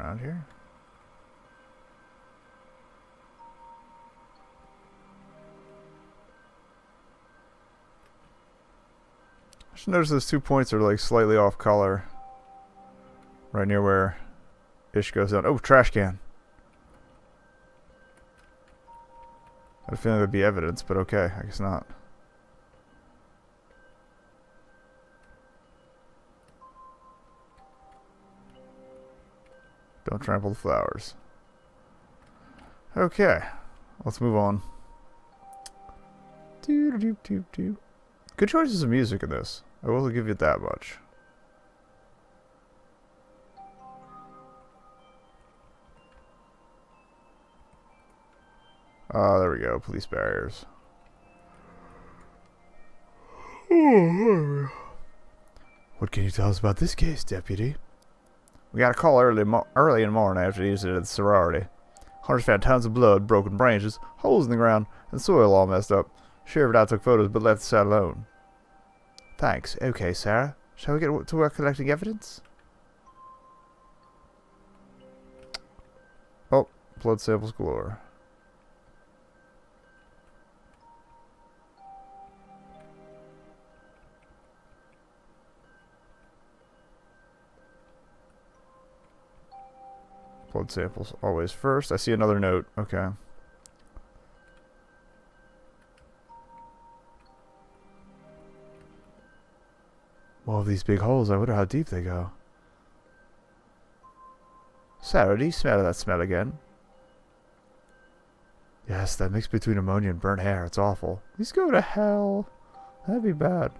around here. I just noticed those 2 points are like slightly off color. Right near where Ish goes down. Oh, trash can. I had a feeling there'd be evidence, but okay, I guess not. Don't trample the flowers. Okay, let's move on. Good choices of music in this. I will give you that much. Ah, there we go. Police barriers. What can you tell us about this case, Deputy? We got a call early in the morning after the incident at the sorority. Hunters found tons of blood, broken branches, holes in the ground, and soil all messed up. Sheriff and I took photos but left the site alone. Thanks. Okay, Sarah. Shall we get to work collecting evidence? Oh, blood samples galore. Blood samples always first. I see another note. Okay. More of these big holes. I wonder how deep they go. Sarah, do you smell that smell again? Yes, that mix between ammonia and burnt hair. It's awful. These go to hell. That'd be bad.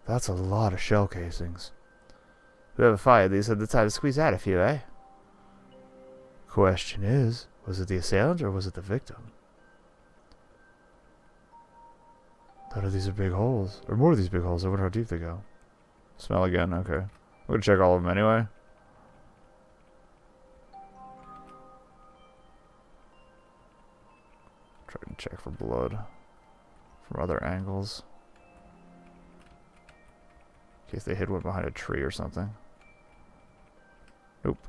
That's a lot of shell casings. Whoever fired these had the time to squeeze out a few, eh? Question is, was it the assailant or was it the victim? None of these are big holes. Or more of these big holes. I wonder how deep they go. Smell again. Okay. I'm going to check all of them anyway. Try to check for blood from other angles. In case they hid one behind a tree or something. Nope.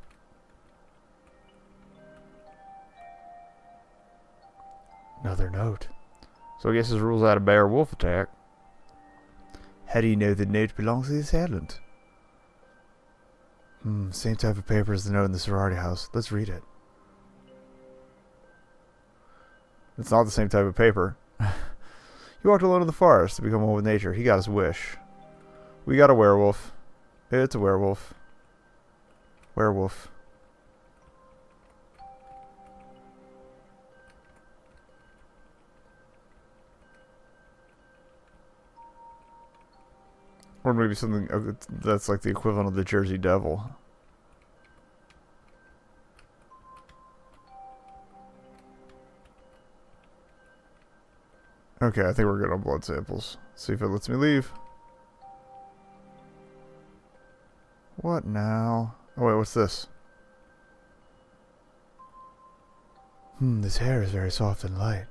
Another note. So I guess this rules out a bear-wolf attack. How do you know the note belongs to the assailant? Same type of paper as the note in the sorority house. Let's read it. It's not the same type of paper. He walked alone in the forest to become one with nature. He got his wish. We got a werewolf. It's a werewolf. Werewolf. Or maybe something that's like the equivalent of the Jersey Devil. Okay, I think we're good on blood samples. See if it lets me leave. What now? Oh wait, what's this? This hair is very soft and light.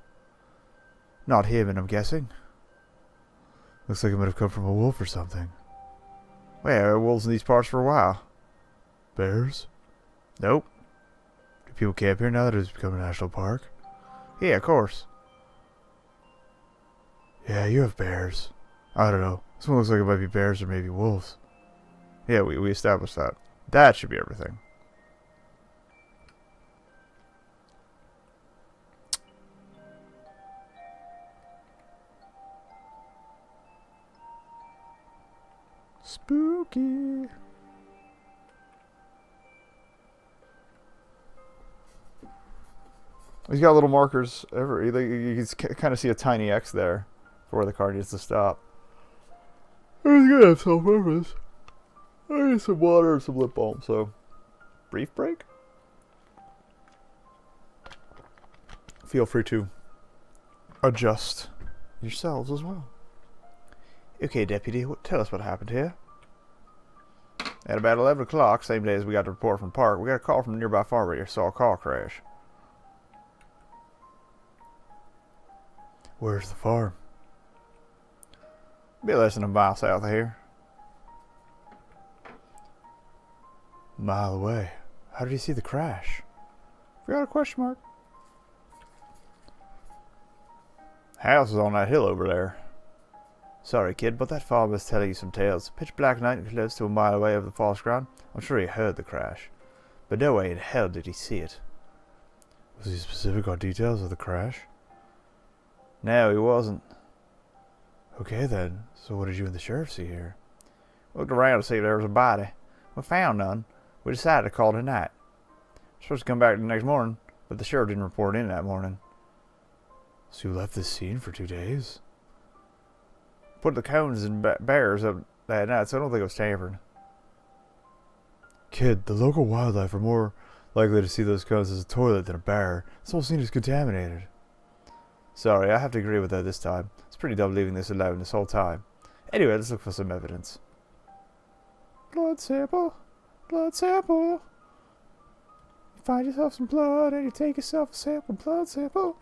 Not human, I'm guessing. Looks like it might have come from a wolf or something. Wait, are wolves in these parts for a while? Bears? Nope. Do people camp here now that it's become a national park? Yeah, of course. Yeah, you have bears. I don't know. This one looks like it might be bears or maybe wolves. Yeah, we established that. That should be everything. Spooky. He's got little markers everywhere. You can kind of see a tiny X there for where the car needs to stop. He's gonna have self-purpose. I need some water and some lip balm, so brief break. Feel free to adjust yourselves as well. Okay, Deputy, tell us what happened here. At about 11 o'clock, same day as we got the report from Park, we got a call from a nearby farm where you saw a car crash. Where's the farm? Be less than a mile south of here. A mile away. How did he see the crash? Forgot a question mark. House is on that hill over there. Sorry, kid, but that farmer was telling you some tales. Pitch black night and close to a mile away over the false ground. I'm sure he heard the crash. But no way in hell did he see it. Was he specific on details of the crash? No, he wasn't. Okay then, so what did you and the sheriff see here? We looked around to see if there was a body. We found none. We decided to call it a night. Supposed to come back the next morning, but the sheriff didn't report in that morning. So you left this scene for 2 days? Put the cones and bears up that night, so I don't think it was tampered. Kid, the local wildlife are more likely to see those cones as a toilet than a bear. This whole scene is contaminated. Sorry, I have to agree with that this time. It's pretty dumb leaving this alone this whole time. Anyway, let's look for some evidence. Blood sample. Blood sample. You find yourself some blood and you take yourself a sample. Blood sample.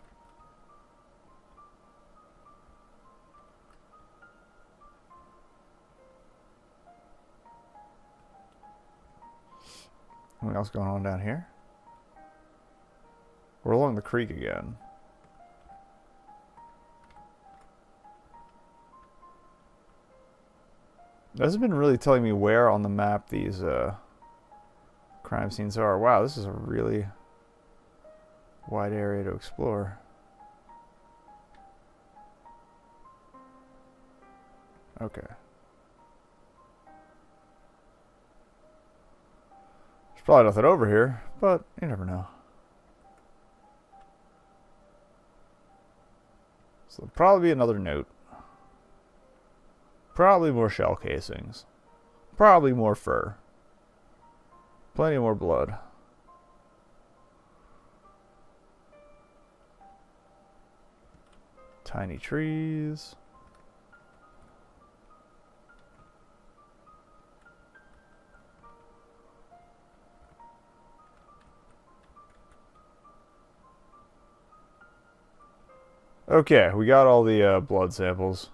What else going on down here? We're along the creek again. It hasn't been really telling me where on the map these crime scenes are. Wow, this is a really wide area to explore. Okay. There's probably nothing over here, but you never know. So there'll probably be another note. Probably more shell casings. Probably more fur. Plenty more blood. Tiny trees. Okay, we got all the blood samples.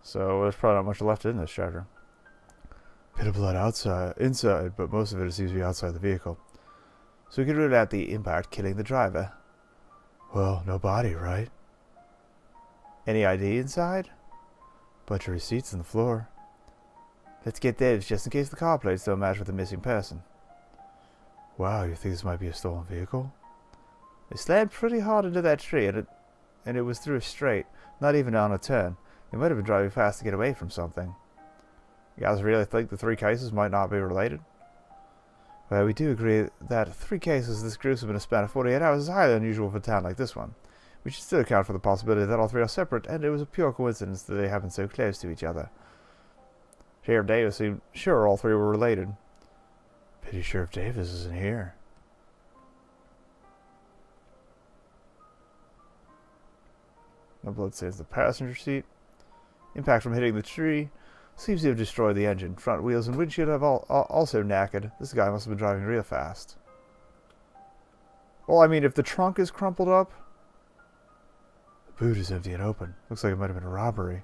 So there's probably not much left in this chapter. Bit of blood inside, but most of it seems to be outside the vehicle. So we can rule out the impact killing the driver. Well, no body, right? Any ID inside? Bunch of receipts on the floor. Let's get those just in case the car plates don't match with the missing person. Wow, you think this might be a stolen vehicle? It slammed pretty hard into that tree, and it was through a straight, not even on a turn. They might have been driving fast to get away from something. You guys really think the 3 cases might not be related? Well, we do agree that 3 cases this gruesome in a span of 48 hours is highly unusual for a town like this one. We should still account for the possibility that all 3 are separate, and it was a pure coincidence that they happened so close to each other. Sheriff Davis seemed sure all 3 were related. Pity Sheriff Davis isn't here. No blood stains in the passenger seat. Impact from hitting the tree seems to have destroyed the engine. Front wheels and windshield have also knackered. This guy must have been driving real fast. Well, I mean, if the trunk is crumpled up... The boot is empty and open. Looks like it might have been a robbery.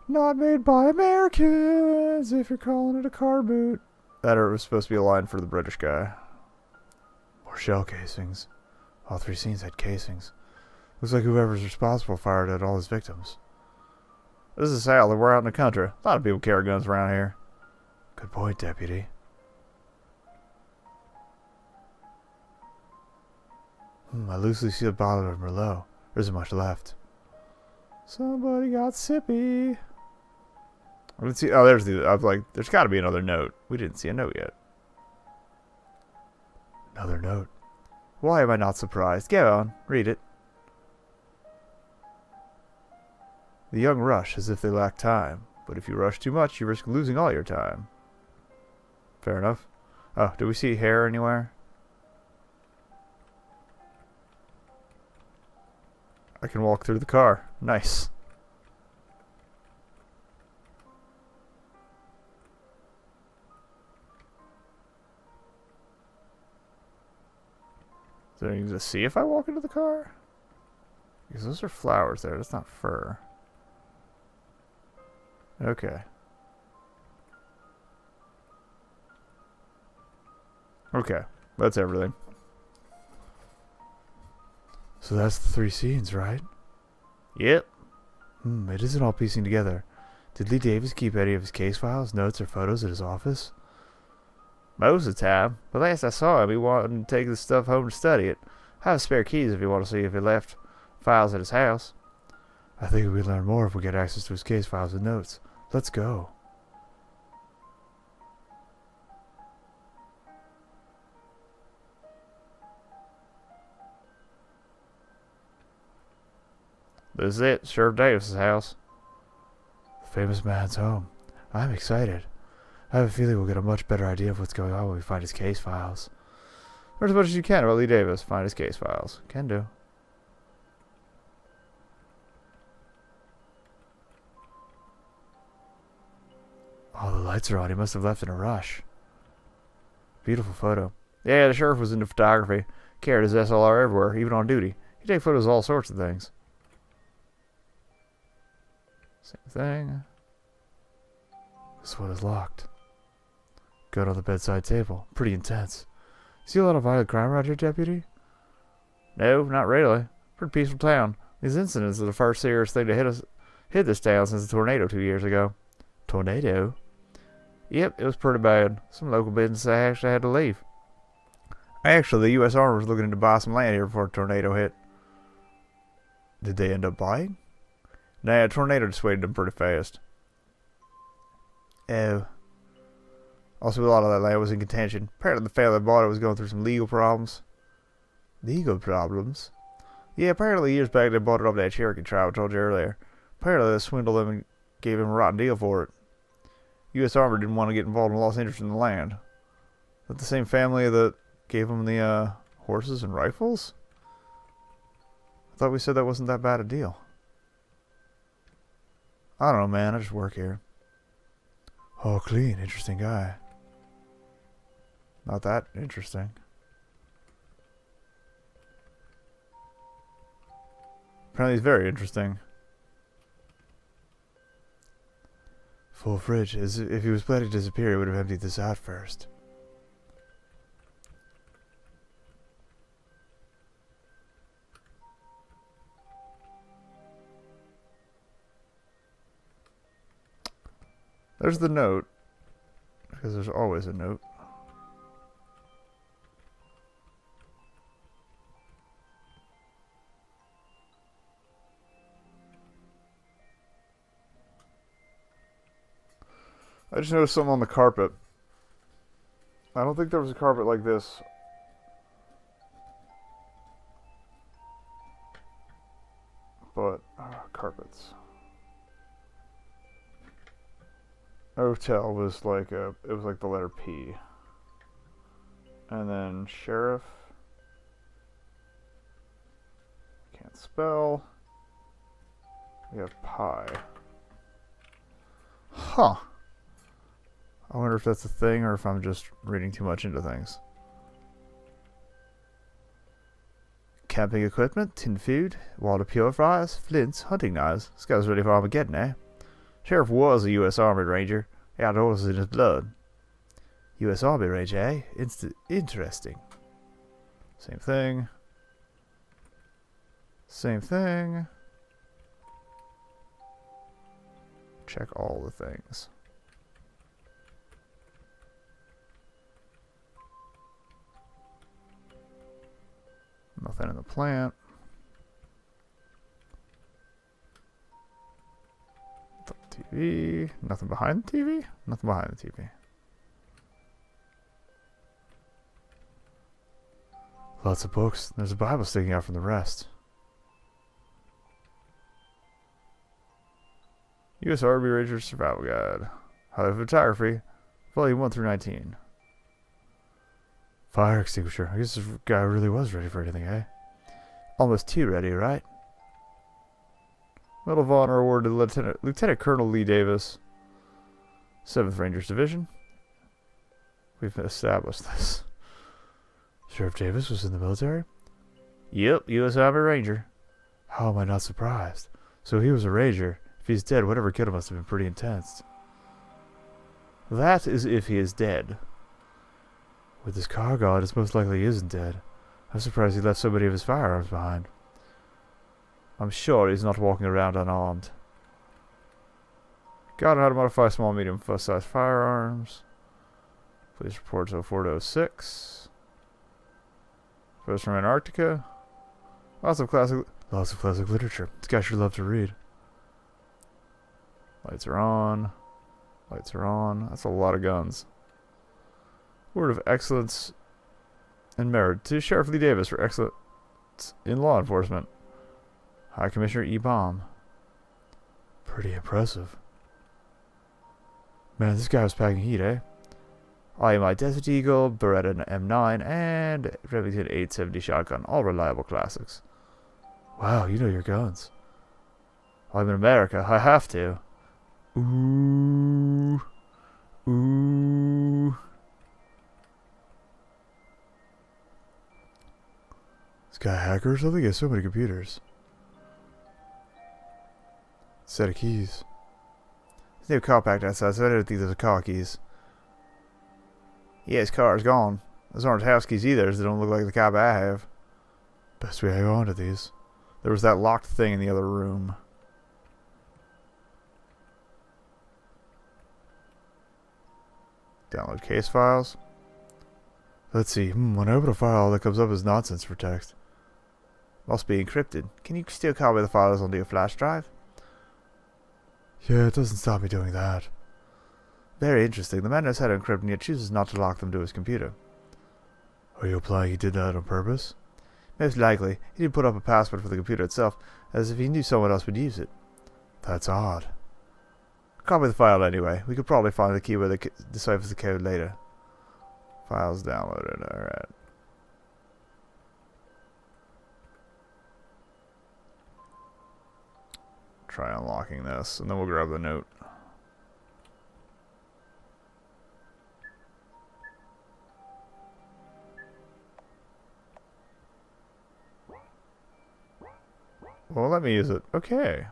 Not made by Americans, if you're calling it a car boot. That was supposed to be a line for the British guy. More shell casings. All 3 scenes had casings. Looks like whoever's responsible fired at all his victims. This is Sal, and we're out in the country. A lot of people carry guns around here. Good point, Deputy. I loosely see a bottle of Merlot. There isn't much left. Somebody got sippy. Let's see. Oh, there's the. I was like, there's got to be another note. We didn't see a note yet. Another note. Why am I not surprised? Go on, read it. The young rush as if they lack time, but if you rush too much, you risk losing all your time. Fair enough. Oh, do we see hair anywhere? I can walk through the car. Nice. Is there anything to see if I walk into the car? Because those are flowers there. That's not fur. Okay. Okay, that's everything. So that's the 3 scenes, right? Yep. It isn't all piecing together. Did Lee Davis keep any of his case files, notes, or photos at his office? Most of the time. But last I saw him, he wanted to take the stuff home to study it. I have spare keys if you want to see if he left files at his house. I think we learn more if we get access to his case files and notes. Let's go. This is it, Sheriff Davis's house. The famous man's home. I'm excited. I have a feeling we'll get a much better idea of what's going on when we find his case files. Learn as much as you can about Lee Davis. Find his case files. Can do. Oh, the lights are on. He must have left in a rush. Beautiful photo. Yeah, the sheriff was into photography. Carried his SLR everywhere, even on duty. He'd take photos of all sorts of things. Same thing. This one is locked. Gun on the bedside table. Pretty intense. See a lot of violent crime around here, Deputy? No, not really. Pretty peaceful town. These incidents are the first serious thing to hit this town since the tornado 2 years ago. Tornado? Yep, it was pretty bad. Some local businesses actually had to leave. Actually, the U.S. Army was looking to buy some land here before the tornado hit. Did they end up buying? Nah, a tornado dissuaded them pretty fast. Oh. Also, a lot of that land was in contention. Apparently, the family that bought it was going through some legal problems. Legal problems? Yeah, apparently years back they bought it off that Cherokee tribe I told you earlier. Apparently they swindled them and gave him a rotten deal for it. U.S. Army didn't want to get involved and lost interest in the land. Is that the same family that gave him the horses and rifles? I thought we said that wasn't that bad a deal. I don't know, man. I just work here. Oh, clean. Interesting guy. Not that interesting. Apparently he's very interesting. Full fridge. As if he was planning to disappear, he would have emptied this out first. There's the note. Because there's always a note. I just noticed something on the carpet. I don't think there was a carpet like this. But, carpets. Hotel was like it was like the letter P. And then sheriff. Can't spell. We have pie. Huh. I wonder if that's a thing or if I'm just reading too much into things. Camping equipment, tin food, water purifiers, flints, hunting knives. This guy's ready for Armageddon, eh? Sheriff was a U.S. Army Ranger. He had horses in his blood. U.S. Army Ranger, eh? Interesting. Same thing. Same thing. Check all the things. Nothing in the plant. TV. Nothing behind the TV? Nothing behind the TV. Lots of books. There's a Bible sticking out from the rest. U.S. Army Ranger Survival Guide. Highlight Photography. Volume 1 through 19. Fire extinguisher. I guess this guy really was ready for anything, eh? Almost too ready, right? Medal of Honor awarded to Lieutenant Colonel Lee Davis, 7th Rangers Division. We've established this. Sheriff Davis was in the military? Yep, U.S. Army Ranger. How am I not surprised? So he was a Ranger. If he's dead, whatever killed him must have been pretty intense. That is if he is dead. With this car god, it's most likely he isn't dead. I'm surprised he left so many of his firearms behind. I'm sure he's not walking around unarmed. Got how to modify small, medium, full-size firearms. Please report to 04 to 06. Post from Antarctica. Lots of classic literature. This guy should love to read. Lights are on. Lights are on. That's a lot of guns. Word of excellence and merit to Sheriff Lee Davis for excellence in law enforcement. High Commissioner E. Baum. Pretty impressive. Man, this guy was packing heat, eh? I am my Desert Eagle, Beretta M9, and Remington 870 shotgun. All reliable classics. Wow, you know your guns. I'm in America. I have to. Ooh. Ooh. This guy a hacker or something? He has so many computers. Set of keys. There's no car packed outside, so I don't think there's a car keys. Yeah, his car is gone. Those aren't house keys either, as they don't look like the copy I have. Best we hang on to these. There was that locked thing in the other room. Download case files. Let's see. When I open a file, all that comes up is nonsense for text. Must be encrypted. Can you still copy the files onto your flash drive? Yeah, it doesn't stop me doing that. Very interesting. The man knows how to encrypt and yet chooses not to lock them to his computer. Are you implying he did that on purpose? Most likely. He didn't put up a password for the computer itself, as if he knew someone else would use it. That's odd. Copy the file anyway. We could probably find the keyword that deciphers the code later. Files downloaded. Alright. Try unlocking this, and then we'll grab the note. Well, let me use it. Okay.